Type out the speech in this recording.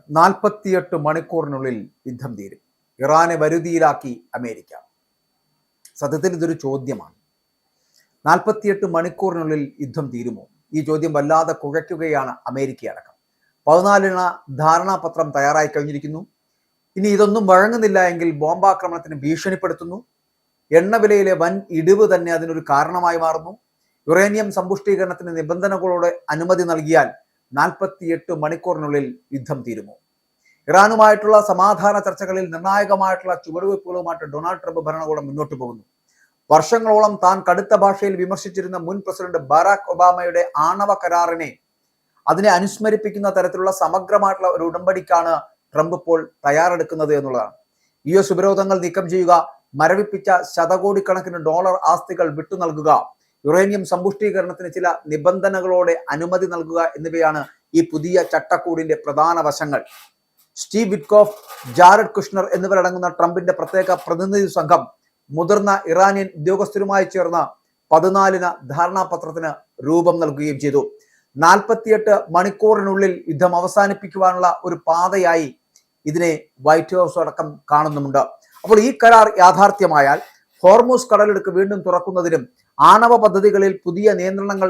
48 മണിക്കൂറിനുള്ളിൽ യുദ്ധം തീരും. ഇറാനെ വരുതിയിലാക്കി അമേരിക്ക. സത്യത്തിൽ ഇതൊരു ചോദ്യമാണ്. 48 മണിക്കൂറിനുള്ളിൽ യുദ്ധം തീരുമോ? ഈ ചോദ്യം വല്ലാതെ കുഴയ്ക്കുകയാണ് അമേരിക്കയടക്കം. 14 ധാരണാപത്രം തയ്യാറായി കഴിഞ്ഞിരിക്കുന്നു. ഇനി ഇതൊന്നും വഴങ്ങുന്നില്ല എങ്കിൽ ബോംബാക്രമണത്തിന് ഭീഷണിപ്പെടുത്തുന്നു. എണ്ണവിലയിലെ വൻ ഇടിവ് തന്നെ അതിനൊരു കാരണമായി മാറുന്നു. യുറേനിയം സമ്പുഷ്ടീകരണത്തിന് നിബന്ധനകളോടെ അനുമതി നൽകിയാൽ 48 മണിക്കൂറിനുള്ളിൽ യുദ്ധം തീരുമോ? ഇറാനുമായിട്ടുള്ള സമാധാന ചർച്ചകളിൽ നിർണായകമായിട്ടുള്ള ചുവടുവയ്പ്പുകളുമായിട്ട് ഡൊണാൾഡ് ട്രംപ് ഭരണകൂടം മുന്നോട്ട് പോകുന്നു. വർഷങ്ങളോളം താൻ കടുത്ത ഭാഷയിൽ വിമർശിച്ചിരുന്ന മുൻ പ്രസിഡന്റ് ബറാക് ഒബാമയുടെ ആണവ കരാറിനെ അതിനെ അനുസ്മരിപ്പിക്കുന്ന തരത്തിലുള്ള സമഗ്രമായിട്ടുള്ള ഒരു ഉടമ്പടിക്കാണ് ട്രംപ് ഇപ്പോൾ തയ്യാറെടുക്കുന്നത് എന്നുള്ളതാണ്. US ഉപരോധങ്ങൾ നീക്കം ചെയ്യുക, മരവിപ്പിച്ച ശതകോടിക്കണക്കിന് ഡോളർ ആസ്തികൾ വിട്ടു നൽകുക, യുറേനിയം സമ്പുഷ്ടീകരണത്തിന് ചില നിബന്ധനകളോടെ അനുമതി നൽകുക എന്നിവയാണ് ഈ പുതിയ ചട്ടക്കൂടിന്റെ പ്രധാന വശങ്ങൾ. സ്റ്റീവ് വിറ്റ്കോഫ്, ജാരഡ് കുഷ്ണർ എന്നിവരടങ്ങുന്ന ട്രംപിന്റെ പ്രത്യേക പ്രതിനിധി സംഘം മുതിർന്ന ഇറാനിയൻ ഉദ്യോഗസ്ഥരുമായി ചേർന്ന് 14 ധാരണാപത്രത്തിന് രൂപം നൽകുകയും ചെയ്തു. 48 മണിക്കൂറിനുള്ളിൽ യുദ്ധം അവസാനിപ്പിക്കുവാനുള്ള ഒരു പാതയായി ഇതിനെ വൈറ്റ് ഹൗസ് അടക്കം കാണുന്നുമുണ്ട്. അപ്പോൾ ഈ കരാർ യാഥാർത്ഥ്യമായാൽ ഹോർമൂസ് കടലിടുക്ക് വീണ്ടും തുറക്കുന്നതിനും ആണവ പദ്ധതികളിൽ പുതിയ നിയന്ത്രണങ്ങൾ